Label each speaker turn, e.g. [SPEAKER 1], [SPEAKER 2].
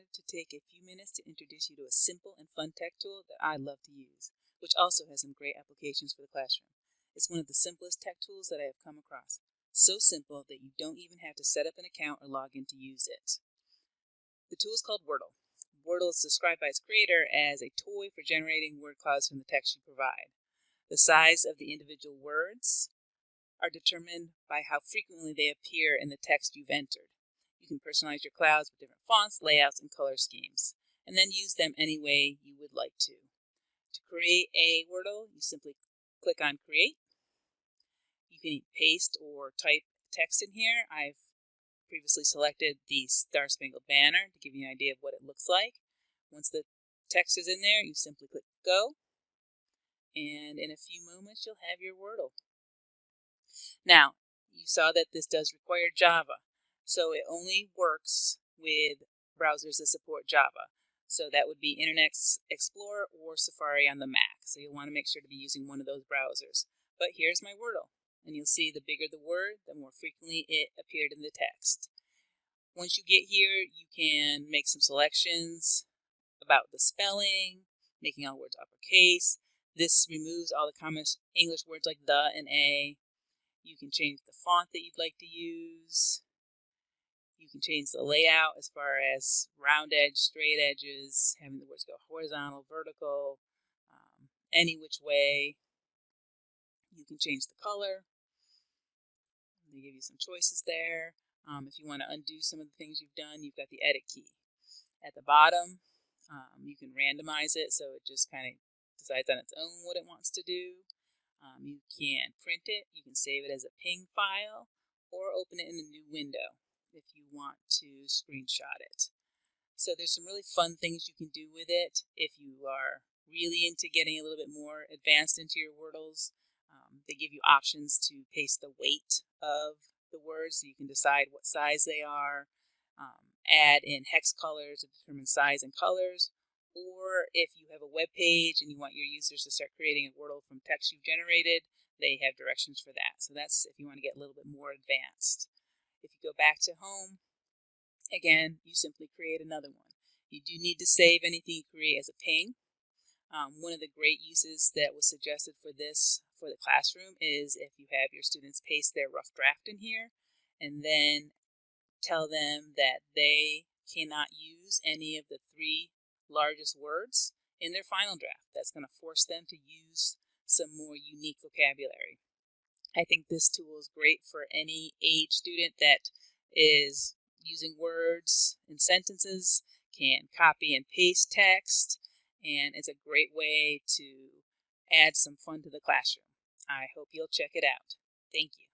[SPEAKER 1] wanted to take a few minutes to introduce you to a simple and fun tech tool that I love to use, which also has some great applications for the classroom. It's one of the simplest tech tools that I have come across. So simple that you don't even have to set up an account or log in to use it. The tool is called Wordle. Wordle is described by its creator as a toy for generating word clouds from the text you provide. The size of the individual words are determined by how frequently they appear in the text you've entered. You can personalize your clouds with different fonts, layouts, and color schemes, and then use them any way you would like to. To create a Wordle, you simply click on Create. You can paste or type text in here. I've previously selected the Star Spangled Banner to give you an idea of what it looks like. Once the text is in there, you simply click Go, and in a few moments you'll have your Wordle. Now, you saw that this does require Java, so it only works with browsers that support Java. So that would be Internet Explorer or Safari on the Mac. So you'll want to make sure to be using one of those browsers. But here's my Wordle, and you'll see the bigger the word, the more frequently it appeared in the text. Once you get here, you can make some selections about the spelling, making all words uppercase. This removes all the common English words like the and a. You can change the font that you'd like to use. You can change the layout as far as round edge, straight edges, having the words go horizontal, vertical, any which way. You can change the color. They give you some choices there. If you want to undo some of the things you've done, you've got the edit key. At the bottom, you can randomize it so it just kind of decides on its own what it wants to do. You can print it, you can save it as a PNG file, or open it in a new window if you want to screenshot it. So there's some really fun things you can do with it if you are really into getting a little bit more advanced into your Wordles. They give you options to paste the weight of the words so you can decide what size they are, add in hex colors to determine size and colors, or if you have a web page and you want your users to start creating a Wordle from text you've generated, they have directions for that. So that's if you want to get a little bit more advanced. If you go back to home, again, you simply create another one. You do need to save anything you create as a PNG. One of the great uses that was suggested for this for the classroom is if you have your students paste their rough draft in here and then tell them that they cannot use any of the 3 largest words in their final draft. That's going to force them to use some more unique vocabulary. I think this tool is great for any age student that is using words in sentences, can copy and paste text, and it's a great way to add some fun to the classroom. I hope you'll check it out. Thank you.